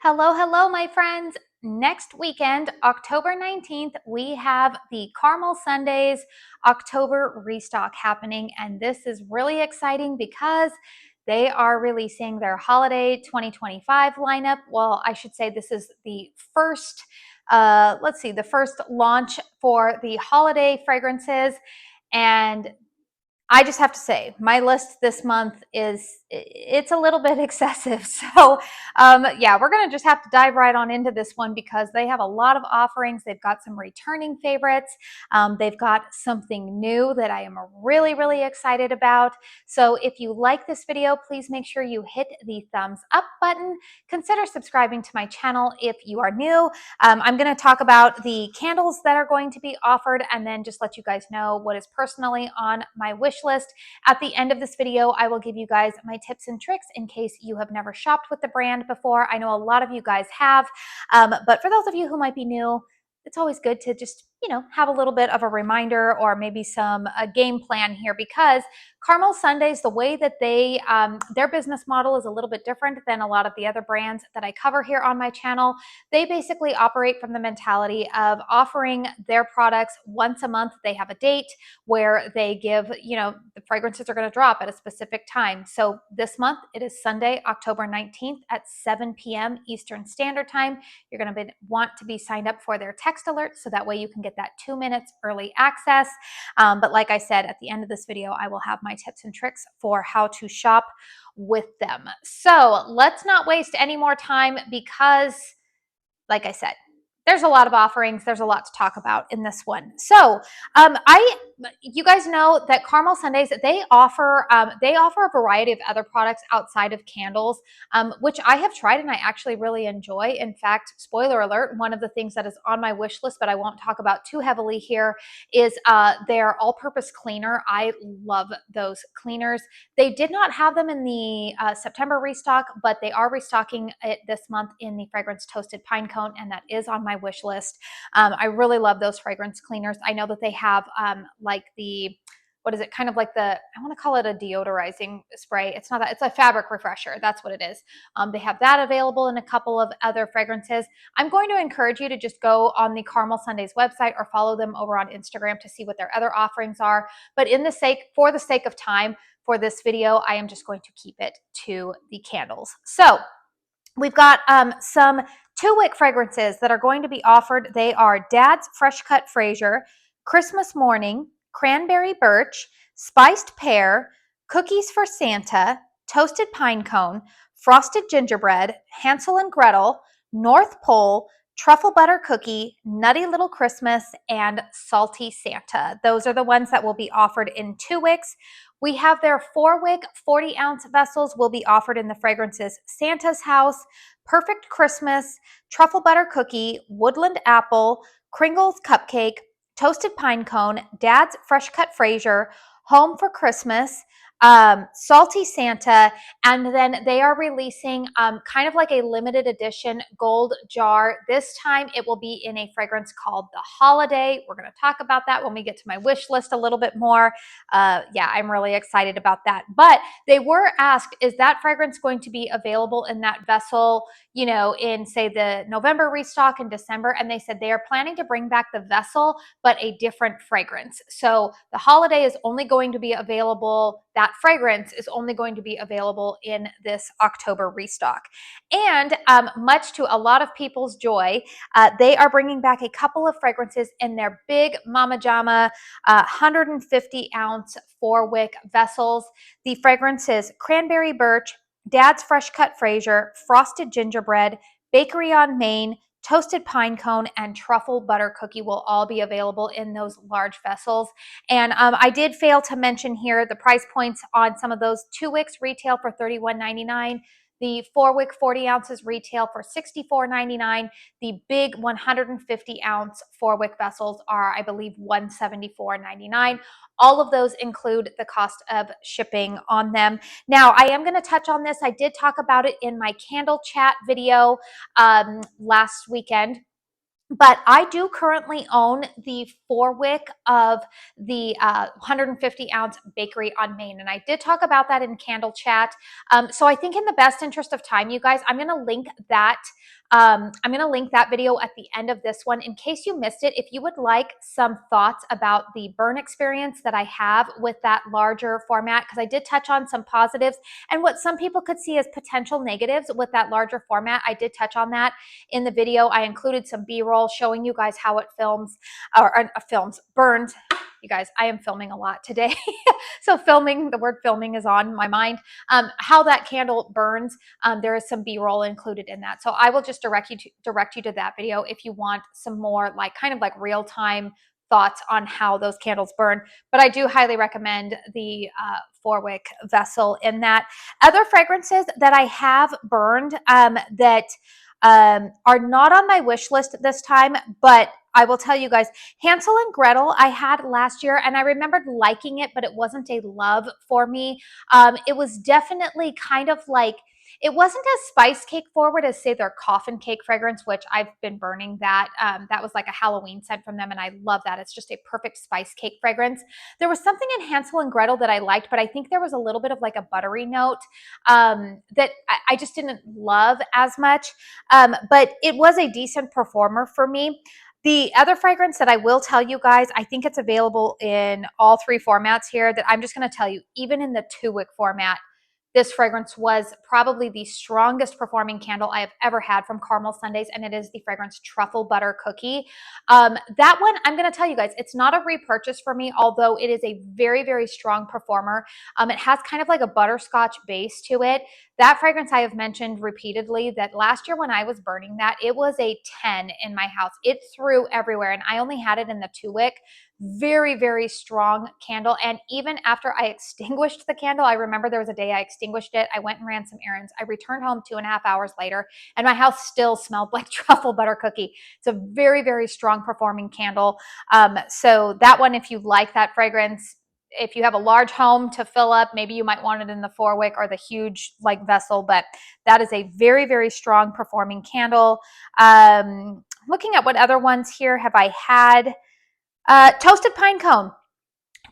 Hello, hello, my friends. Next weekend, October 19th, we have the Caramel Sundays October restock happening. And this is really exciting because they are releasing their holiday 2025 lineup. Well, I should say this is the first, the first launch for the holiday fragrances. And I just have to say, my list this month it's a little bit excessive. So yeah, we're going to just have to dive right on into this one because they have a lot of offerings. They've got some returning favorites. They've got something new that I am really, really excited about. So if you like this video, please make sure you hit the thumbs up button. Consider subscribing to my channel if you are new. I'm going to talk about the candles that are going to be offered and then just let you guys know what is personally on my wish list. At the end of this video, I will give you guys my tips and tricks in case you have never shopped with the brand before. I know a lot of you guys have, but for those of you who might be new, it's always good to just, have a little bit of a reminder or maybe some game plan here because Caramel Sundays, the way that they, their business model is a little bit different than a lot of the other brands that I cover here on my channel. They basically operate from the mentality of offering their products once a month. They have a date where they give, the fragrances are going to drop at a specific time. So this month it is Sunday, October 19th at 7 p.m. Eastern Standard Time. You're going to want to be signed up for their text alerts so that way you can get that 2 minutes early access. But like I said, at the end of this video, I will have my tips and tricks for how to shop with them. So let's not waste any more time because, like I said, there's a lot of offerings. There's a lot to talk about in this one. So you guys know that Caramel Sundays, they offer a variety of other products outside of candles, which I have tried and I actually really enjoy. In fact, spoiler alert, one of the things that is on my wish list, but I won't talk about too heavily here, is their all-purpose cleaner. I love those cleaners. They did not have them in the September restock, but they are restocking it this month in the fragrance Toasted Pinecone, and that is on my wish list. I really love those fragrance cleaners. I know that they have like the, what is it? Kind of like I want to call it a deodorizing spray. It's not that, it's a fabric refresher. That's what it is. They have that available in a couple of other fragrances. I'm going to encourage you to just go on the Caramel Sundays website or follow them over on Instagram to see what their other offerings are. But for the sake of time for this video, I am just going to keep it to the candles. So we've got some 2-wick fragrances that are going to be offered. They are Dad's Fresh Cut Fraser, Christmas Morning, Cranberry Birch, Spiced Pear, Cookies for Santa, Toasted Pinecone, Frosted Gingerbread, Hansel and Gretel, North Pole, Truffle Butter Cookie, Nutty Little Christmas, and Salty Santa. Those are the ones that will be offered in 2 wicks. We have their 4-wick 40-ounce vessels will be offered in the fragrances Santa's House, Perfect Christmas, Truffle Butter Cookie, Woodland Apple, Kringle's Cupcake, Toasted Pinecone, Dad's Fresh Cut Fraser, Home for Christmas, Salty Santa, and then they are releasing kind of like a limited edition gold jar. This time it will be in a fragrance called The Holiday. We're going to talk about that when we get to my wish list a little bit more. Yeah, I'm really excited about that. But they were asked, is that fragrance going to be available in that vessel, in say the November restock in December? And they said they are planning to bring back the vessel, but a different fragrance. So The Holiday is only going to be available, that fragrance is only going to be available in this October restock. And much to a lot of people's joy, they are bringing back a couple of fragrances in their big Mama Jama 150-ounce 4-wick vessels. The fragrances Cranberry Birch, Dad's Fresh Cut Fraser, Frosted Gingerbread, Bakery on Main, Toasted Pinecone, and Truffle Butter Cookie will all be available in those large vessels. And I did fail to mention here the price points on some of those. 2 wicks retail for $31.99. The 4-wick 40 ounces retail for $64.99. The big 150-ounce 4-wick vessels are, I believe, $174.99. All of those include the cost of shipping on them. Now, I am going to touch on this. I did talk about it in my candle chat video last weekend. But I do currently own the 4-wick of the 150-ounce bakery on Main, and I did talk about that in Candle Chat. So I think in the best interest of time, you guys, I'm going to link that. I'm going to link that video at the end of this one in case you missed it. If you would like some thoughts about the burn experience that I have with that larger format, because I did touch on some positives and what some people could see as potential negatives with that larger format. I did touch on that in the video. I included some B-roll showing you guys how it burns. You guys, I am filming a lot today. So the word filming is on my mind. How that candle burns, there is some B-roll included in that. So I will just direct you to that video if you want some more kind of real-time thoughts on how those candles burn. But I do highly recommend the 4-wick vessel in that. Other fragrances that I have burned that are not on my wish list this time, but I will tell you guys, Hansel and Gretel I had last year, and I remembered liking it, but it wasn't a love for me. It was definitely kind of it wasn't as spice cake forward as, say, their coffin cake fragrance, which I've been burning that. That was like a Halloween scent from them, and I love that. It's just a perfect spice cake fragrance. There was something in Hansel and Gretel that I liked, but I think there was a little bit of a buttery note that I just didn't love as much. But it was a decent performer for me. The other fragrance that I will tell you guys, I think it's available in all 3 formats here, that I'm just going to tell you, even in the 2-wick format, this fragrance was probably the strongest performing candle I have ever had from Caramel Sundays, and it is the fragrance Truffle Butter Cookie. That one, I'm going to tell you guys, it's not a repurchase for me, although it is a very, very strong performer. It has kind of like a butterscotch base to it. That fragrance I have mentioned repeatedly, that last year when I was burning that, it was a 10 in my house. It threw everywhere, and I only had it in the 2-wick. Very, very strong candle. And even after I extinguished the candle, I remember there was a day I extinguished it. I went and ran some errands. I returned home 2.5 hours later, and my house still smelled like truffle butter cookie. It's a very, very strong performing candle. So that one, if you like that fragrance, if you have a large home to fill up, maybe you might want it in the 4-wick or the huge vessel, but that is a very, very strong performing candle. Looking at what other ones here have I had. Toasted Pinecone.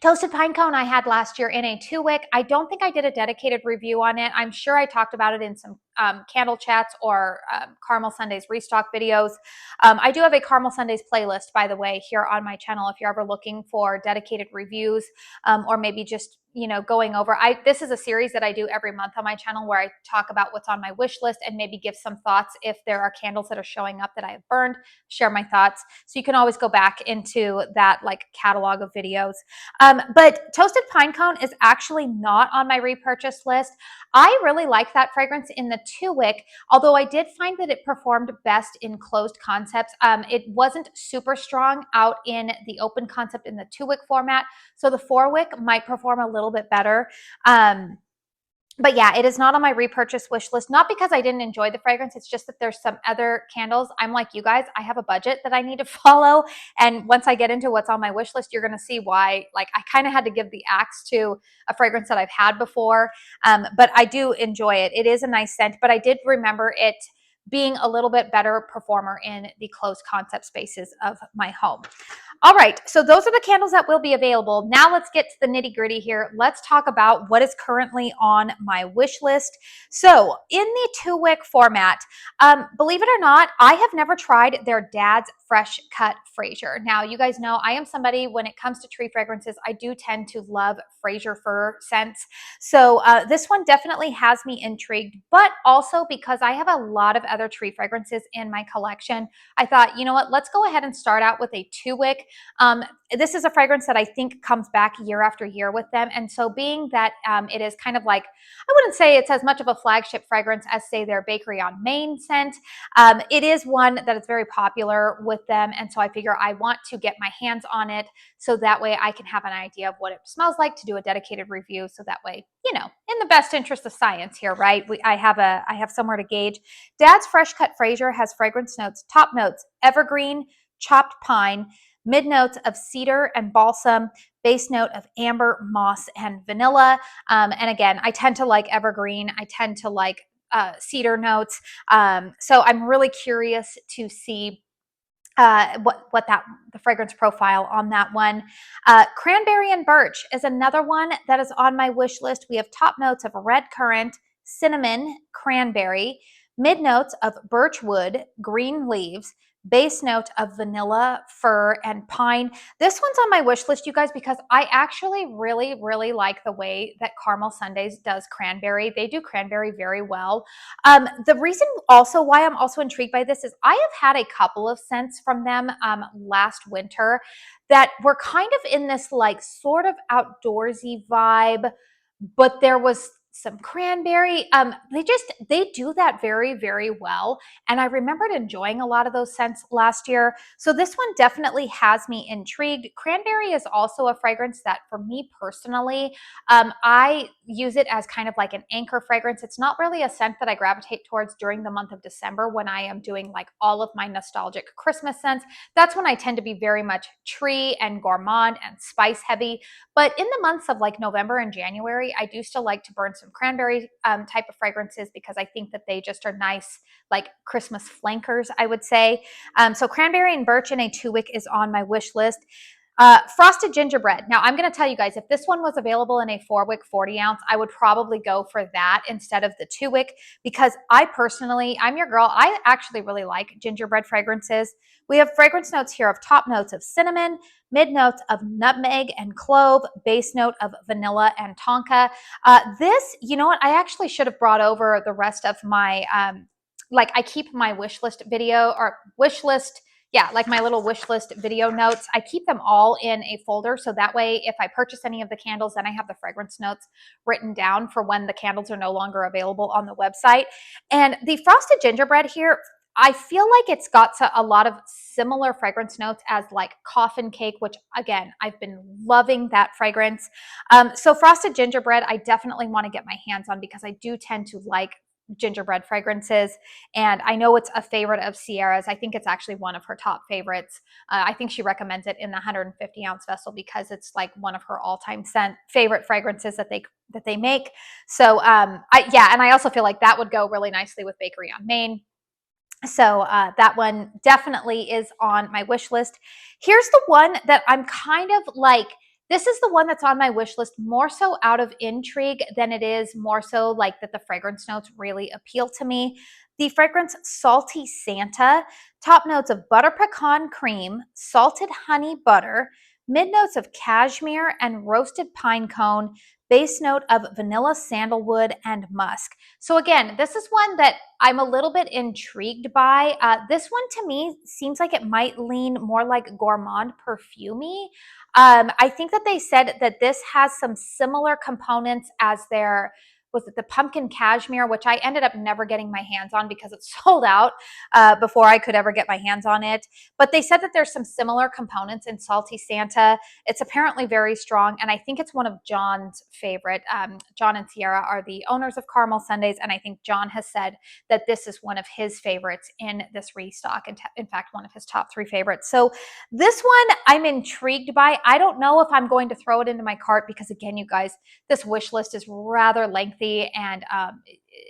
Toasted Pinecone I had last year in a 2-wick. I don't think I did a dedicated review on it. I'm sure I talked about it in some Candle Chats or Caramel Sundays restock videos. I do have a Caramel Sundays playlist, by the way, here on my channel if you're ever looking for dedicated reviews or maybe just going over. This is a series that I do every month on my channel where I talk about what's on my wish list and maybe give some thoughts if there are candles that are showing up that I have burned, share my thoughts. So you can always go back into that catalog of videos. But Toasted Pinecone is actually not on my repurchase list. I really like that fragrance in the 2-wick, although I did find that it performed best in closed concepts. It wasn't super strong out in the open concept in the 2-wick format, so the 4-wick might perform a little bit better. But yeah, it is not on my repurchase wish list, not because I didn't enjoy the fragrance. It's just that there's some other candles. I'm like you guys, I have a budget that I need to follow. And once I get into what's on my wish list, you're going to see why, I kind of had to give the axe to a fragrance that I've had before. But I do enjoy it. It is a nice scent, but I did remember it being a little bit better performer in the closed concept spaces of my home. All right, so those are the candles that will be available. Now let's get to the nitty gritty here. Let's talk about what is currently on my wish list. So in the 2-wick format, believe it or not, I have never tried their Dad's Fresh Cut Fraser. Now, you guys know I am somebody, when it comes to tree fragrances, I do tend to love Fraser fir scents. So this one definitely has me intrigued, but also because I have a lot of other tree fragrances in my collection, I thought, you know what, let's go ahead and start out with a 2-wick. This is a fragrance that I think comes back year after year with them. And so being that it is kind of I wouldn't say it's as much of a flagship fragrance as, say, their Bakery on Main scent. It is one that is very popular with them. And so I figure I want to get my hands on it so that way I can have an idea of what it smells like to do a dedicated review. So that way, in the best interest of science here, right? I have somewhere to gauge. Dad's Fresh Cut Fraser has fragrance notes, top notes, evergreen, chopped pine, mid notes of cedar and balsam, base note of amber, moss, and vanilla. And again, I tend to like evergreen. I tend to like cedar notes. So I'm really curious to see the fragrance profile on that one. Cranberry and Birch is another one that is on my wish list. We have top notes of red currant, cinnamon, cranberry, mid notes of birch wood, green leaves, base note of vanilla, fir, and pine. This one's on my wish list, you guys, because I actually really, really like the way that Caramel Sundays does cranberry. They do cranberry very well. The reason also why I'm also intrigued by this is I have had a couple of scents from them last winter that were kind of in this like sort of outdoorsy vibe, but there was some cranberry. They do that very, very well. And I remembered enjoying a lot of those scents last year. So this one definitely has me intrigued. Cranberry is also a fragrance that for me personally, I use it as kind of like an anchor fragrance. It's not really a scent that I gravitate towards during the month of December when I am doing like all of my nostalgic Christmas scents. That's when I tend to be very much tree and gourmand and spice heavy. But in the months of like November and January, I do still like to burn some cranberry type of fragrances because I think that they just are nice, like Christmas flankers, I would say. So cranberry and birch in a 2-wick is on my wish list. Frosted gingerbread. Now, I'm going to tell you guys, if this one was available in a 4-wick 40 ounce, I would probably go for that instead of the 2-wick because I'm your girl. I actually really like gingerbread fragrances. We have fragrance notes here of top notes of cinnamon, mid notes of nutmeg and clove, base note of vanilla and tonka. This, you know what? I actually should have brought over the rest of my, I keep my wish list video or wish list. Yeah, like my little wish list video notes. I keep them all in a folder. So that way, if I purchase any of the candles, then I have the fragrance notes written down for when the candles are no longer available on the website. And the frosted gingerbread here, I feel like it's got a lot of similar fragrance notes as like coffin cake, which again, I've been loving that fragrance. So frosted gingerbread, I definitely want to get my hands on because I do tend to like gingerbread fragrances. And I know it's a favorite of Sierra's. I think it's actually one of her top favorites. I think she recommends it in the 150 ounce vessel because it's like one of her all-time favorite fragrances that they make. So and I also feel like that would go really nicely with Bakery on Main. So that one definitely is on my wish list. Here's the one that I'm kind of like, this is the one that's on my wish list more so out of intrigue than it is more so like that the fragrance notes really appeal to me. The fragrance Salty Santa, top notes of butter pecan cream, salted honey butter, mid notes of cashmere and roasted pine cone, base note of vanilla sandalwood and musk. So again, this is one that I'm a little bit intrigued by. This one to me seems like it might lean more like gourmand perfumey. I think that they said that this has some similar components as was it the pumpkin cashmere, which I ended up never getting my hands on because it sold out before I could ever get my hands on it. But they said that there's some similar components in Salty Santa. It's apparently very strong, and I think it's one of John's favorite. John and Sierra are the owners of Caramel Sundays, and I think John has said that this is one of his favorites in this restock, and in fact, one of his top 3 favorites. So this one I'm intrigued by. I don't know if I'm going to throw it into my cart because, again, you guys, this wish list is rather lengthy and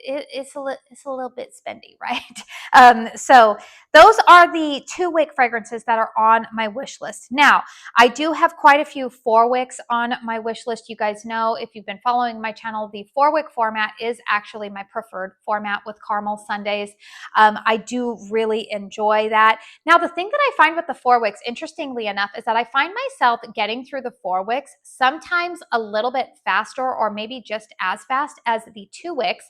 it's a little bit spendy, right? So those are the 2-wick fragrances that are on my wish list. Now, I do have quite a few 4-wicks on my wish list. You guys know, if you've been following my channel, the 4-wick format is actually my preferred format with Caramel Sundays. I do really enjoy that. Now, the thing that I find with the 4-wicks, interestingly enough, is that I find myself getting through the 4-wicks sometimes a little bit faster or maybe just as fast as the 2-wicks.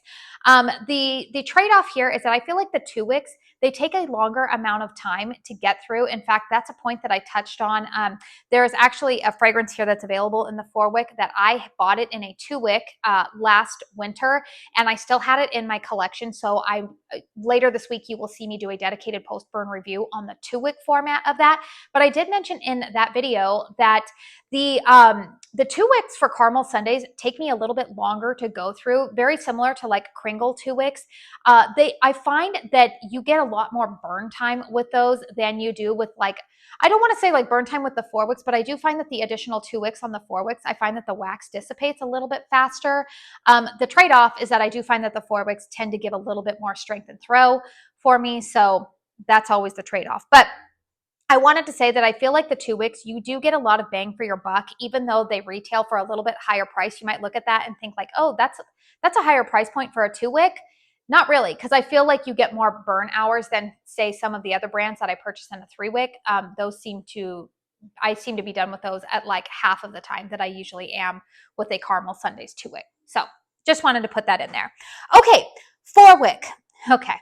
The trade-off here is that I feel like the 2-wicks, they take a longer amount of time to get through. In fact, that's a point that I touched on. There's actually a fragrance here that's available in the 4-wick that I bought it in a 2-wick last winter, and I still had it in my collection. So later this week, you will see me do a dedicated post-burn review on the 2-wick format of that. But I did mention in that video that the 2-wicks for Caramel Sundays take me a little bit longer to go through, very similar to like Kringle 2-wicks. I find that you get a lot more burn time with those than you do with like, I don't want to say like burn time with the 4-wicks, but I do find that the additional 2-wicks on the 4-wicks, I find that the wax dissipates a little bit faster. The trade-off is that I do find that the 4-wicks tend to give a little bit more strength and throw for me. So that's always the trade-off. But I wanted to say that I feel like the 2 wicks, you do get a lot of bang for your buck, even though they retail for a little bit higher price. You might look at that and think like, oh, that's a higher price point for a 2 wick. Not really, because I feel like you get more burn hours than say some of the other brands that I purchased in a 3 wick. I seem to be done with those at like half of the time that I usually am with a Caramel Sundays 2 wick. So just wanted to put that in there. Okay, 4 wick. Okay.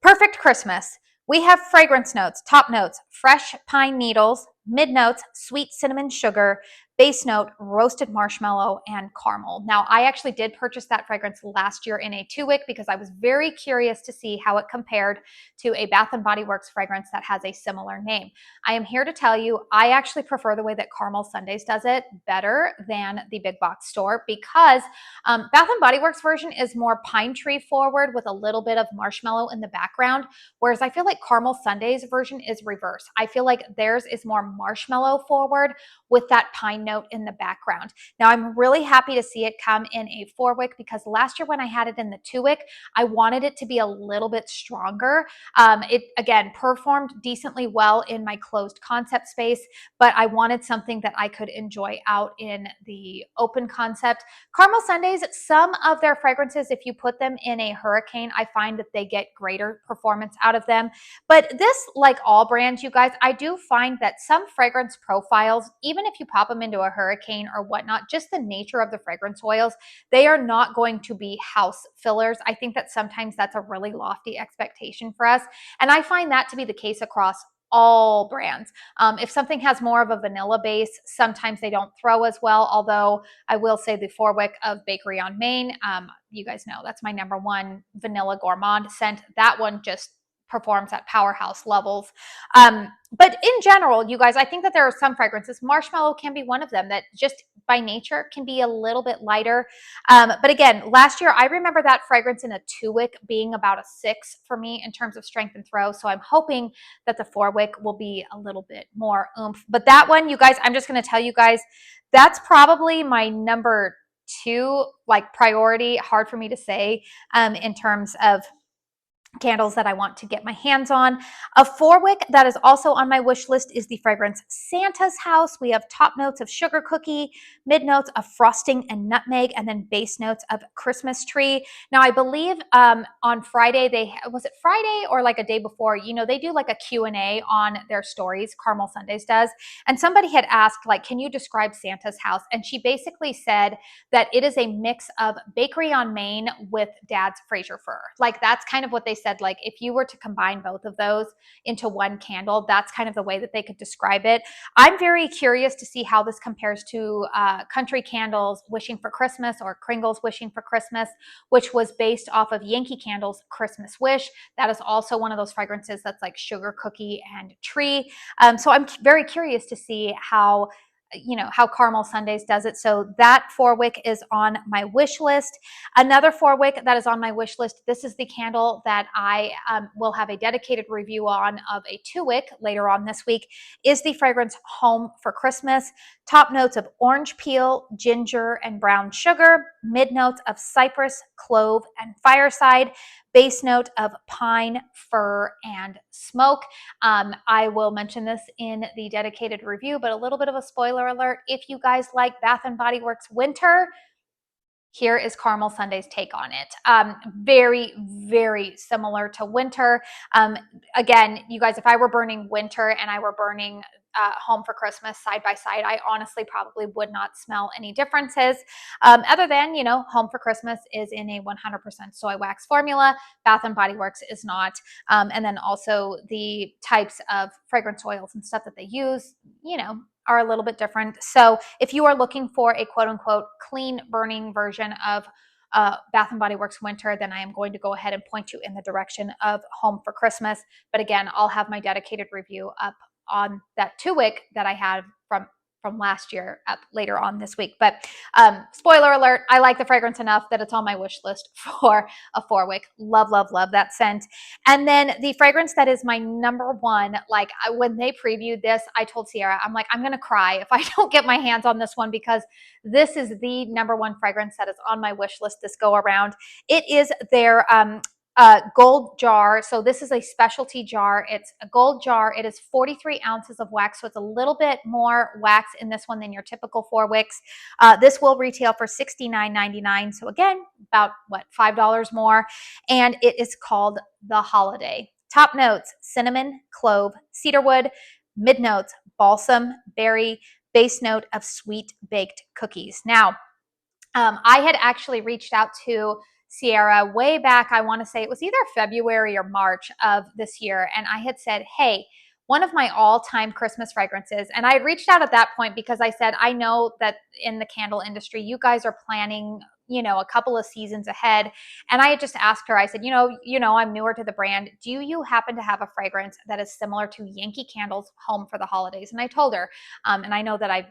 Perfect Christmas. We have fragrance notes, top notes, fresh pine needles, mid notes, sweet cinnamon sugar, base note, roasted marshmallow, and caramel. Now, I actually did purchase that fragrance last year in a 2 wick because I was very curious to see how it compared to a Bath & Body Works fragrance that has a similar name. I am here to tell you, I actually prefer the way that Caramel Sundays does it better than the big box store because Bath & Body Works version is more pine tree forward with a little bit of marshmallow in the background, whereas I feel like Caramel Sundays version is reverse. I feel like theirs is more marshmallow forward with that pine note in the background. Now, I'm really happy to see it come in a 4 wick because last year when I had it in the 2 wick, I wanted it to be a little bit stronger. It, again, performed decently well in my closed concept space, but I wanted something that I could enjoy out in the open concept. Caramel Sundays, some of their fragrances, if you put them in a hurricane, I find that they get greater performance out of them. But this, like all brands, you guys, I do find that some fragrance profiles, even if you pop them into a hurricane or whatnot, just the nature of the fragrance oils, they are not going to be house fillers. I think that sometimes that's a really lofty expectation for us. And I find that to be the case across all brands. If something has more of a vanilla base, sometimes they don't throw as well, although I will say the 4 wick of Bakery on Main, you guys know that's my #1 vanilla gourmand scent. That one just performs at powerhouse levels. But in general, you guys, I think that there are some fragrances. Marshmallow can be one of them that just by nature can be a little bit lighter. But again, last year, I remember that fragrance in a 2 wick being about a 6 for me in terms of strength and throw. So I'm hoping that the 4 wick will be a little bit more oomph. But that one, you guys, I'm just going to tell you guys, that's probably my #2, like priority, hard for me to say in terms of candles that I want to get my hands on. A 4 wick that is also on my wish list is the fragrance Santa's House. We have top notes of sugar cookie, mid notes of frosting and nutmeg, and then base notes of Christmas tree. Now, I believe on Friday, was it Friday or like a day before, they do like a Q&A on their stories, Caramel Sundays does. And somebody had asked, like, can you describe Santa's House? And she basically said that it is a mix of Bakery on Main with Dad's Fraser fir. Like, that's kind of what they said. Like, if you were to combine both of those into one candle, that's kind of the way that they could describe it. I'm very curious to see how this compares to Country Candles Wishing for Christmas or Kringle's Wishing for Christmas, which was based off of Yankee Candle's Christmas Wish. That is also one of those fragrances that's like sugar cookie and tree. So I'm very curious to see how Caramel Sundays does it. So that 4 wick is on my wish list. Another 4 wick that is on my wish list, this is the candle that I will have a dedicated review on of a 2 wick later on this week, is the fragrance Home for Christmas. Top notes of orange peel, ginger, and brown sugar. Mid notes of cypress, clove, and fireside. Base note of pine, fir, and smoke. I will mention this in the dedicated review, but a little bit of a spoiler alert. If you guys like Bath & Body Works Winter, here is Caramel Sunday's take on it. Very, very similar to Winter. Again, you guys, if I were burning Winter and I were burning Home for Christmas side by side, I honestly probably would not smell any differences other than, Home for Christmas is in a 100% soy wax formula. Bath & Body Works is not. And then also the types of fragrance oils and stuff that they use, are a little bit different. So if you are looking for a quote unquote clean burning version of Bath & Body Works Winter, then I am going to go ahead and point you in the direction of Home for Christmas. But again, I'll have my dedicated review up on that 2 wick that I had from last year up later on this week. But spoiler alert, I like the fragrance enough that it's on my wish list for a 4 wick. Love, love, love that scent. And then the fragrance that is my #1, like when they previewed this, I told Sierra, I'm like, I'm going to cry if I don't get my hands on this one because this is the #1 fragrance that is on my wish list this go around. It is their gold jar. So this is a specialty jar. It's a gold jar. It is 43 ounces of wax. So it's a little bit more wax in this one than your typical 4-wicks. This will retail for $69.99. So again, about what, $5 more. And it is called the Holiday. Top notes: cinnamon, clove, cedarwood. Mid notes: balsam, berry. Base note of sweet baked cookies. Now, I had actually reached out to Sierra way back. I want to say it was either February or March of this year. And I had said, hey, one of my all-time Christmas fragrances. And I had reached out at that point because I said, I know that in the candle industry, you guys are planning, a couple of seasons ahead. And I had just asked her, I said, I'm newer to the brand. Do you happen to have a fragrance that is similar to Yankee Candle's Home for the Holidays? And I told her, and I know that I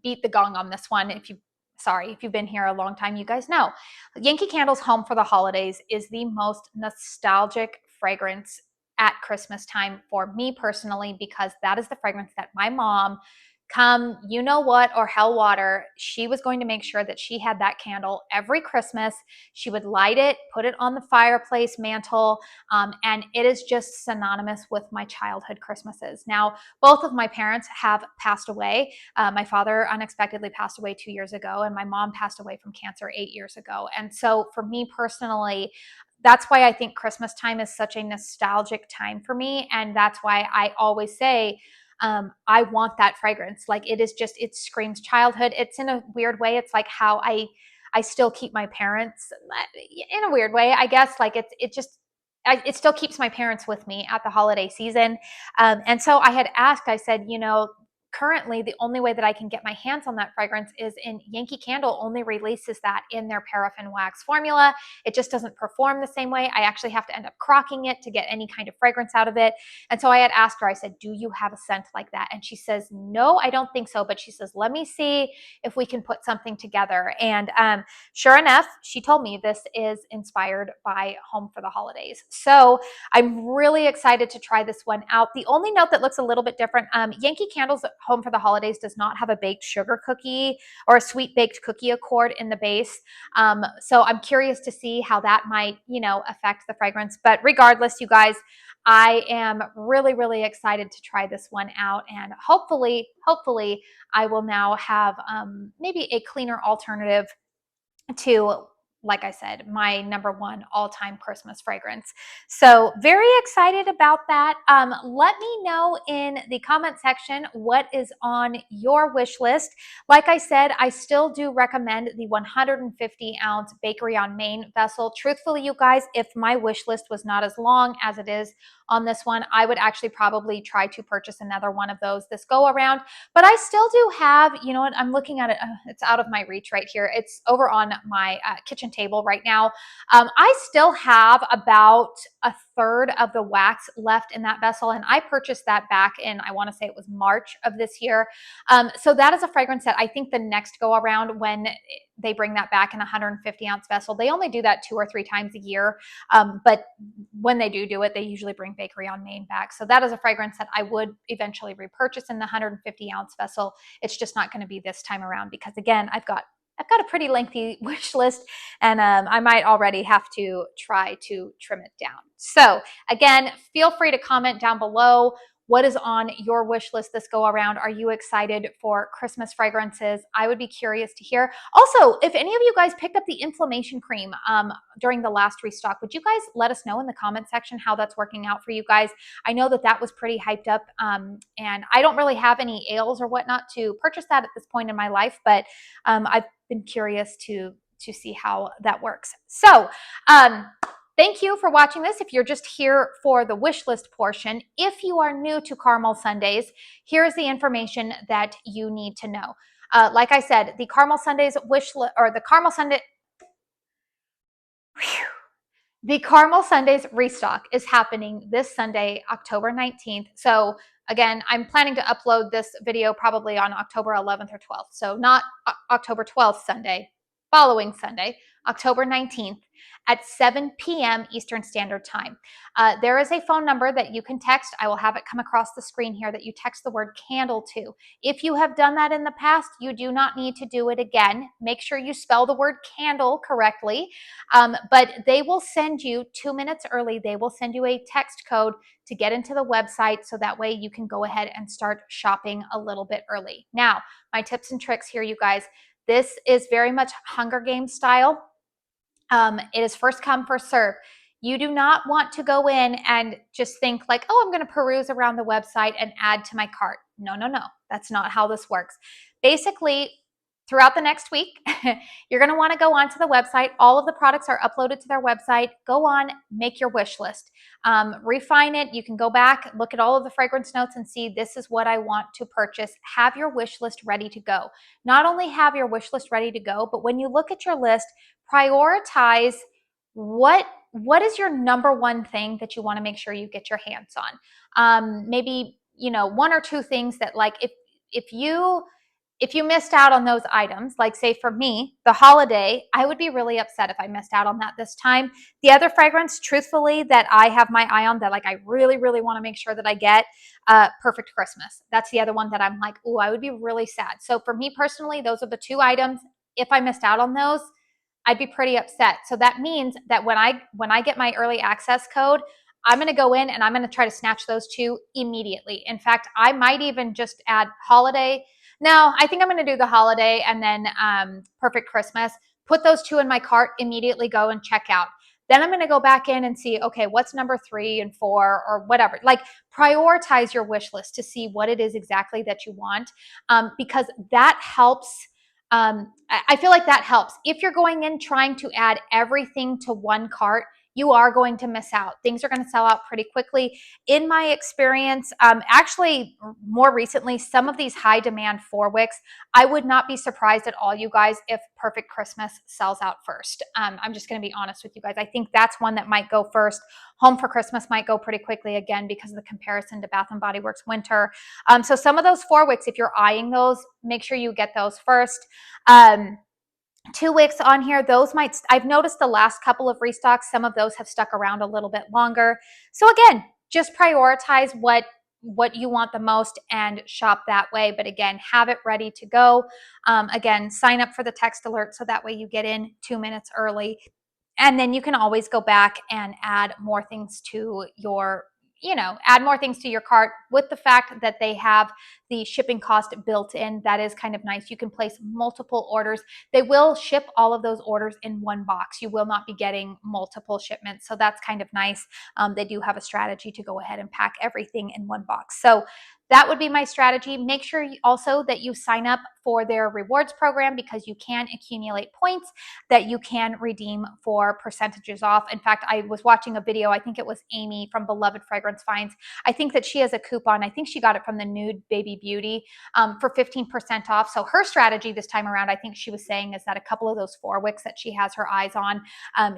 beat the gong on this one. If you've been here a long time, you guys know. Yankee Candle's Home for the Holidays is the most nostalgic fragrance at Christmas time for me personally, because that is the fragrance that my mom, come you know what or hell water, she was going to make sure that she had that candle every Christmas. She would light it, put it on the fireplace mantle, and it is just synonymous with my childhood Christmases. Now, both of my parents have passed away. My father unexpectedly passed away 2 years ago, and my mom passed away from cancer 8 years ago. And so for me personally, that's why I think Christmas time is such a nostalgic time for me. And that's why I always say, I want that fragrance. Like, it is just, it screams childhood. It's in a weird way. It's like how I still keep my parents in a weird way, I guess. Like it still keeps my parents with me at the holiday season. And so I had asked, I said, currently the only way that I can get my hands on that fragrance is in Yankee Candle only releases that in their paraffin wax formula. It just doesn't perform the same way. I actually have to end up crocking it to get any kind of fragrance out of it. And so I had asked her, I said, do you have a scent like that? And she says, no, I don't think so. But she says, let me see if we can put something together. And sure enough, she told me this is inspired by Home for the Holidays. So I'm really excited to try this one out. The only note that looks a little bit different, Yankee Candle's Home for the Holidays does not have a baked sugar cookie or a sweet baked cookie accord in the base. So I'm curious to see how that might, affect the fragrance. But regardless, you guys, I am really, really excited to try this one out. And hopefully I will now have maybe a cleaner alternative to, like I said, my number one all-time Christmas fragrance. So very excited about that. Let me know in the comment section what is on your wish list. Like I said, I still do recommend the 150-ounce Bakery on Main vessel. Truthfully, you guys, if my wish list was not as long as it is on this one, I would actually probably try to purchase another one of those this go around. But I still do have, you know what, I'm looking at it. It's out of my reach right here. It's over on my kitchen table right now. I still have about a third of the wax left in that vessel. And I purchased that back in, I want to say it was March of this year. So that is a fragrance that I think the next go around, when they bring that back in a 150-ounce vessel, they only do that 2 or 3 times a year. But when they do it, they usually bring Bakery on Main back. So that is a fragrance that I would eventually repurchase in the 150-ounce vessel. It's just not going to be this time around because, again, I've got a pretty lengthy wish list, and I might already have to try to trim it down. So again, feel free to comment down below. What is on your wish list this go around? Are you excited for Christmas fragrances? I would be curious to hear. Also, if any of you guys picked up the inflammation cream during the last restock, would you guys let us know in the comment section how that's working out for you guys? I know that was pretty hyped up, and I don't really have any ales or whatnot to purchase that at this point in my life, but I've been curious to see how that works. So, thank you for watching this. If you're just here for the wish list portion, if you are new to Caramel Sundays, here's the information that you need to know. Like I said, the Caramel Sundays the Caramel Sundays restock is happening this Sunday, October 19th. So again, I'm planning to upload this video probably on October 11th or 12th. So not October 12th Sunday, following Sunday, October 19th. at 7 p.m. Eastern Standard Time. There is a phone number that you can text. I will have it come across the screen here that you text the word candle to. If you have done that in the past, you do not need to do it again. Make sure you spell the word candle correctly. But they will send you 2 minutes early. They will send you a text code to get into the website so that way you can go ahead and start shopping a little bit early. Now, my tips and tricks here, you guys. This is very much Hunger Games style. It is first come, first serve. You do not want to go in and just think like, oh, I'm going to peruse around the website and add to my cart. No, no, no. That's not how this works. Basically, throughout the next week, you're going to want to go onto the website. All of the products are uploaded to their website. Go on, make your wish list. Refine it. You can go back, look at all of the fragrance notes and see this is what I want to purchase. Have your wish list ready to go. Not only have your wish list ready to go, but when you look at your list, prioritize what is your number one thing that you want to make sure you get your hands on. Maybe, one or two things that, like, if you missed out on those items, like say for me, the holiday, I would be really upset if I missed out on that this time. The other fragrance, truthfully, that I have my eye on that like I really, really want to make sure that I get, Perfect Christmas. That's the other one that I'm like, ooh, I would be really sad. So for me personally, those are the two items. If I missed out on those, I'd be pretty upset. So that means that when I get my early access code, I'm going to go in and I'm going to try to snatch those two immediately. In fact, I might even just add holiday. No, I think I'm going to do the holiday and then Perfect Christmas. Put those two in my cart, immediately go and check out. Then I'm going to go back in and see, okay, what's number 3 and 4 or whatever. Like, prioritize your wish list to see what it is exactly that you want, because that helps. I feel like that helps. If you're going in trying to add everything to one cart, you are going to miss out. Things are going to sell out pretty quickly. In my experience, actually more recently, some of these high demand 4-wicks, I would not be surprised at all, you guys, if Perfect Christmas sells out first. I'm just going to be honest with you guys. I think that's one that might go first. Home for Christmas might go pretty quickly, again, because of the comparison to Bath & Body Works Winter. So some of those 4-wicks, if you're eyeing those, make sure you get those first. 2 wicks on here, those might, I've noticed the last couple of restocks, some of those have stuck around a little bit longer. So again, just prioritize what you want the most and shop that way. But again, have it ready to go. Again, sign up for the text alert so that way you get in 2 minutes early. And then you can always go back and add more things to your cart. With the fact that they have the shipping cost built in, that is kind of nice. You can place multiple orders. They will ship all of those orders in one box. You will not be getting multiple shipments. So that's kind of nice. They do have a strategy to go ahead and pack everything in one box. So that would be my strategy. Make sure also that you sign up for their rewards program, because you can accumulate points that you can redeem for percentages off. In fact, I was watching a video, I think it was Amy from Beloved Fragrance Finds. I think that she has a coupon. I think she got it from the Nude Baby Beauty for 15% off. So her strategy this time around, I think she was saying, is that a couple of those 4-wicks that she has her eyes on,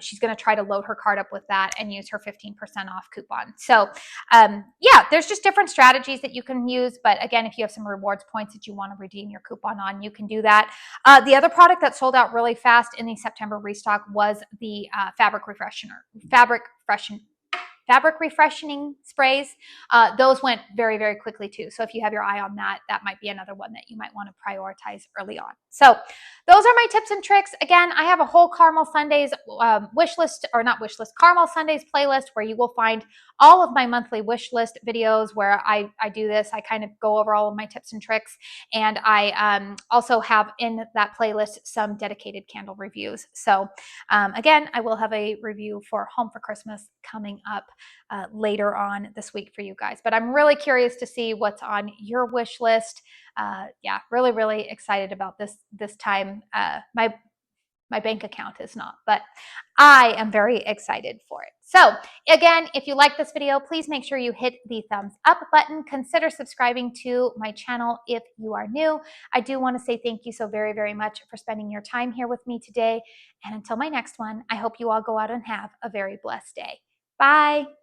she's going to try to load her cart up with that and use her 15% off coupon. So yeah, there's just different strategies that you can use. But again, if you have some rewards points that you want to redeem your coupon on, you can do that. The other product that sold out really fast in the September restock was the fabric refreshing sprays. Those went very, very quickly too. So if you have your eye on that, that might be another one that you might want to prioritize early on. So those are my tips and tricks. Again, I have a whole Caramel Sundays Caramel Sundays playlist where you will find all of my monthly wish list videos where I do this. I kind of go over all of my tips and tricks. And I also have in that playlist some dedicated candle reviews. So again, I will have a review for Home for Christmas coming up later on this week for you guys. But I'm really curious to see what's on your wish list. Yeah, really, really excited about this time. My bank account is not, but I am very excited for it. So again, if you like this video, please make sure you hit the thumbs up button. Consider subscribing to my channel if you are new. I do want to say thank you so very, very much for spending your time here with me today. And until my next one, I hope you all go out and have a very blessed day. Bye.